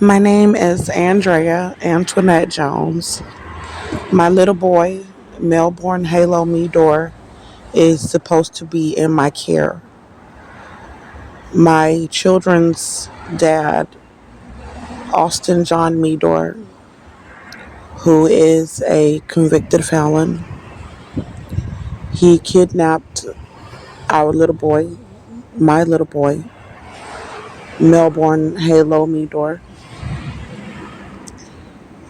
My name is Andrea Antoinette Jones. My little boy, Melborn Halo Meador, is supposed to be in my care. My children's dad, Austin John Meador, who is a convicted felon, he kidnapped our little boy, my little boy, Melborn Halo Meador,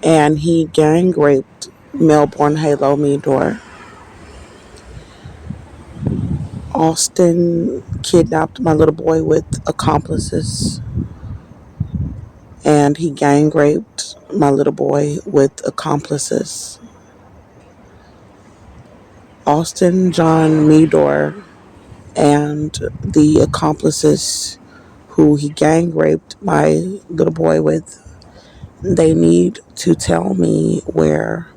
and he gang raped Melborn Halo Meador. Austin kidnapped my little boy with accomplices, and he gang raped my little boy with accomplices. Austin John Meador and the accomplices who he gang raped my little boy with, they need to tell me where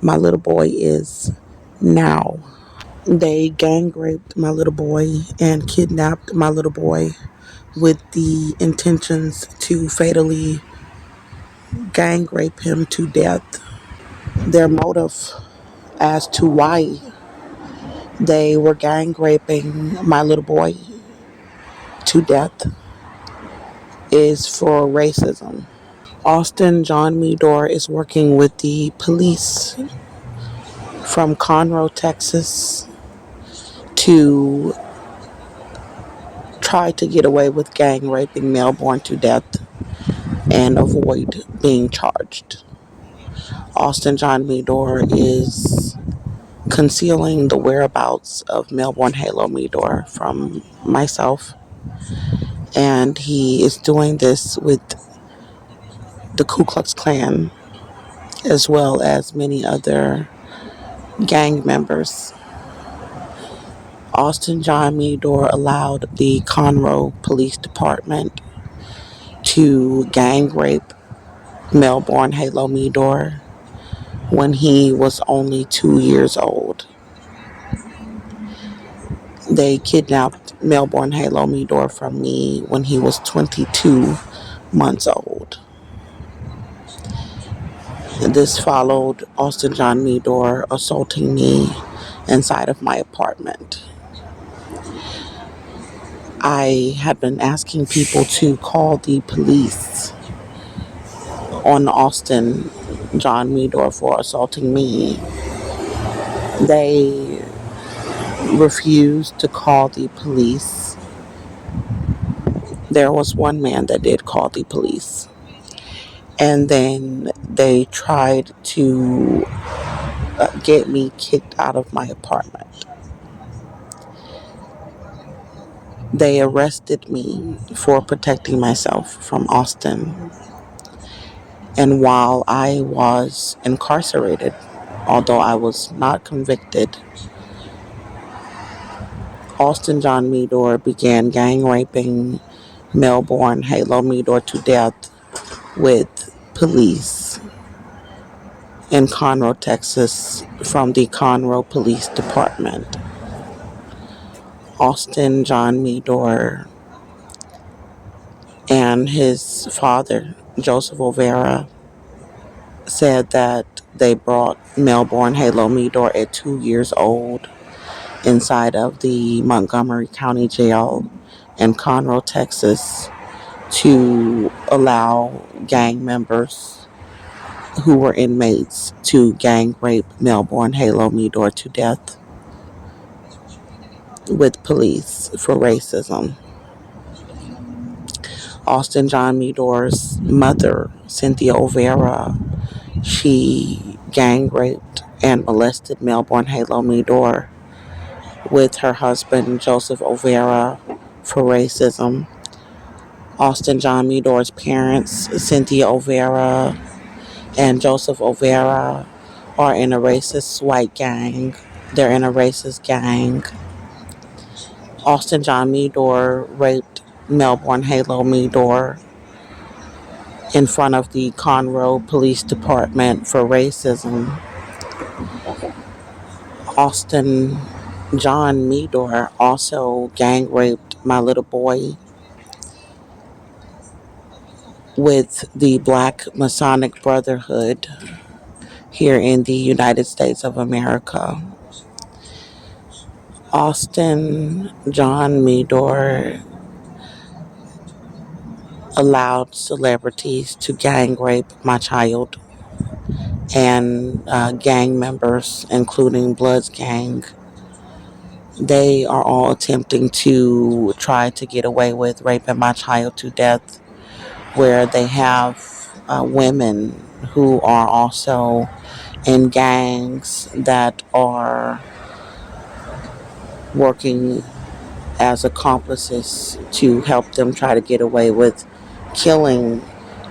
my little boy is now. They gang raped my little boy and kidnapped my little boy with the intentions to fatally gang rape him to death. Their motive as to why they were gang raping my little boy to death is for racism. Austin John Meador is working with the police from Conroe, Texas to try to get away with gang raping Melbourne to death and avoid being charged. Austin John Meador is concealing the whereabouts of Melbourne Halo Meador from myself, and he is doing this with the Ku Klux Klan as well as many other gang members. Austin John Meador allowed the Conroe Police Department to gang rape Melbourne Halo Meador when he was only 2 years old. They kidnapped Melbourne Halo Meador from me when he was 22 months old. This followed Austin John Meador assaulting me inside of my apartment. I had been asking people to call the police on Austin John Meador for assaulting me. They refused to call the police. There was one man that did call the police. And then they tried to get me kicked out of my apartment. They arrested me for protecting myself from Austin. And while I was incarcerated, although I was not convicted, Austin John Meador began gang raping Melbourne Halo Meador to death with police in Conroe, Texas, from the Conroe Police Department. Austin John Meador and his father, Joseph O'Vera, said that they brought Melbourne Halo Meador at 2 years old inside of the Montgomery County Jail in Conroe, Texas, to allow gang members who were inmates to gang rape Melbourne Halo Meador to death with police for racism. Austin John Meador's mother, Cynthia O'Vera, she gang raped and molested Melbourne Halo Meador with her husband, Joseph O'Vera, for racism. Austin John Meador's parents, Cynthia O'Vera and Joseph O'Vera, are in a racist white gang. They're in a racist gang. Austin John Meador raped Melbourne Halo Meador in front of the Conroe Police Department for racism. Austin John Meador also gang raped my little boy with the Black Masonic Brotherhood here in the United States of America. Austin John Meador allowed celebrities to gang rape my child, and gang members, including Bloods Gang. They are all attempting to try to get away with raping my child to death, where they have women who are also in gangs that are working as accomplices to help them try to get away with killing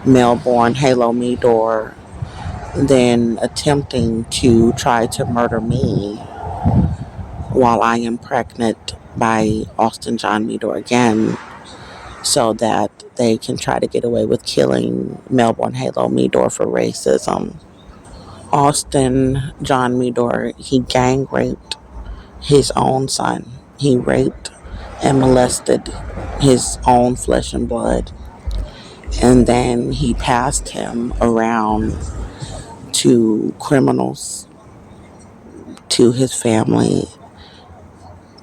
Melborn Halo Meador, then attempting to try to murder me while I am pregnant by Austin John Meador again, so that they can try to get away with killing Melbourne Halo Meador for racism. Austin John Meador, he gang raped his own son. He raped and molested his own flesh and blood. And then he passed him around to criminals, to his family,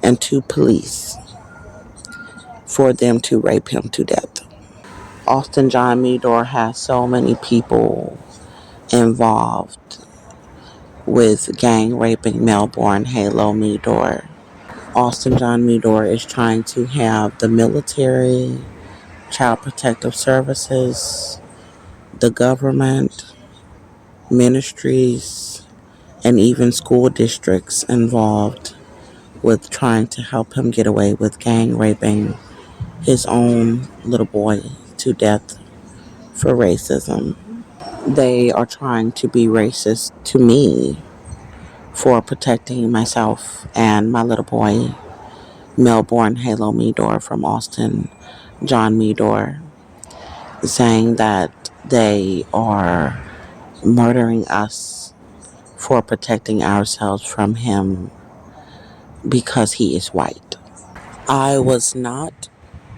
and to police for them to rape him to death. Austin John Meador has so many people involved with gang raping Melborn Halo Meador. Austin John Meador is trying to have the military, child protective services, the government, ministries, and even school districts involved with trying to help him get away with gang raping his own little boy to death for racism. They are trying to be racist to me for protecting myself and my little boy, Melborn Halo Meador, from Austin John Meador, saying that they are murdering us for protecting ourselves from him because he is white. I was not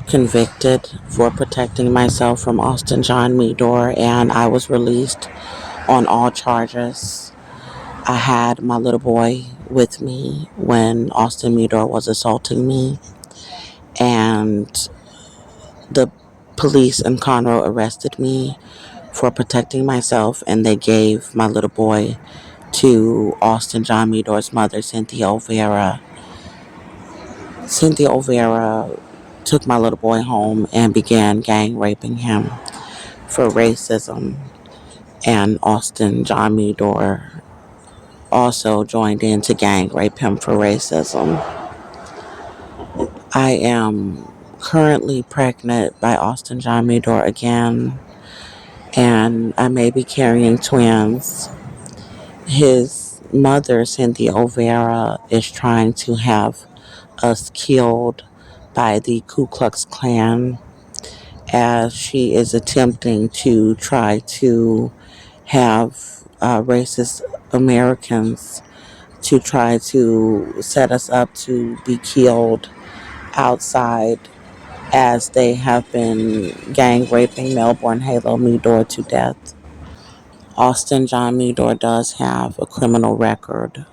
convicted for protecting myself from Austin John Meador, and I was released on all charges. I had my little boy with me when Austin Meador was assaulting me, and the police in Conroe arrested me for protecting myself, and they gave my little boy to Austin John Meador's mother, Cynthia O'Vera. Cynthia O'Vera took my little boy home and began gang raping him for racism, and Austin John Meador also joined in to gang rape him for racism. I am currently pregnant by Austin John Meador again, and I may be carrying twins. His mother, Cynthia O'Vera, is trying to have us killed by the Ku Klux Klan, as she is attempting to try to have racist Americans to try to set us up to be killed outside, as they have been gang raping Melbourne Halo Meador to death. Austin John Meador does have a criminal record.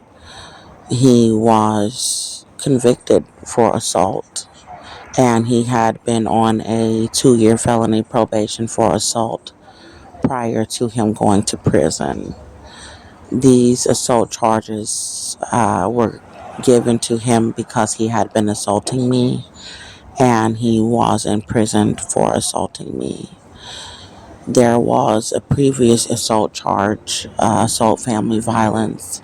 He was convicted for assault, and he had been on a 2-year felony probation for assault prior to him going to prison. These assault charges were given to him because he had been assaulting me, and he was imprisoned for assaulting me. There was a previous assault charge, assault family violence,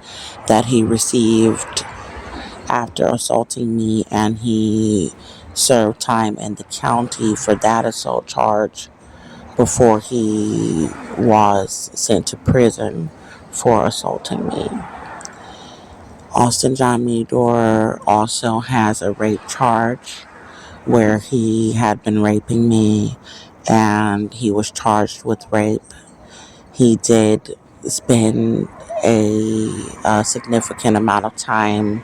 that he received after assaulting me, and he served time in the county for that assault charge before he was sent to prison for assaulting me. Austin John Meador also has a rape charge where he had been raping me and he was charged with rape. He did spend a significant amount of time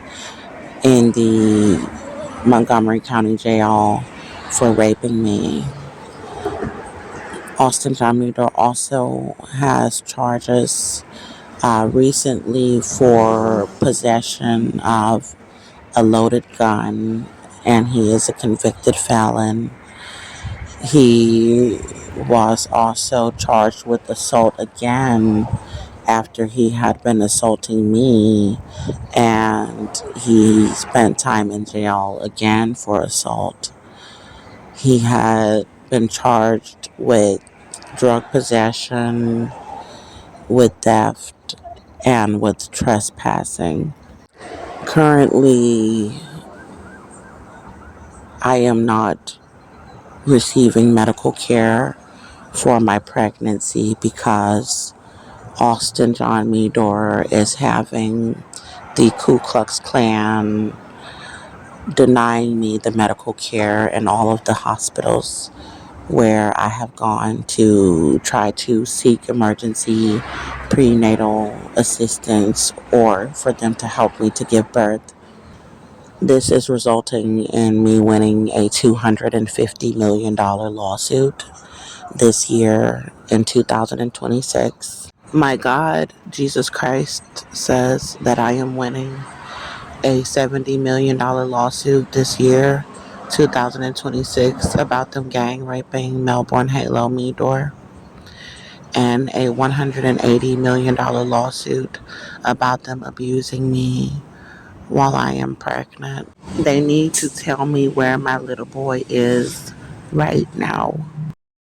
in the Montgomery County Jail for raping me. Austin John Meador also has charges recently for possession of a loaded gun, and he is a convicted felon. He was also charged with assault again after he had been assaulting me, and he spent time in jail again for assault. He had been charged with drug possession, with theft, and with trespassing. Currently, I am not receiving medical care for my pregnancy because Austin John Meador is having the Ku Klux Klan denying me the medical care in all of the hospitals where I have gone to try to seek emergency prenatal assistance or for them to help me to give birth. This is resulting in me winning a $250 million lawsuit this year in 2026. My God, Jesus Christ, says that I am winning a $70 million lawsuit this year, 2026, about them gang raping Melborn Halo Meador, and a $180 million lawsuit about them abusing me while I am pregnant. They need to tell me where my little boy is right now.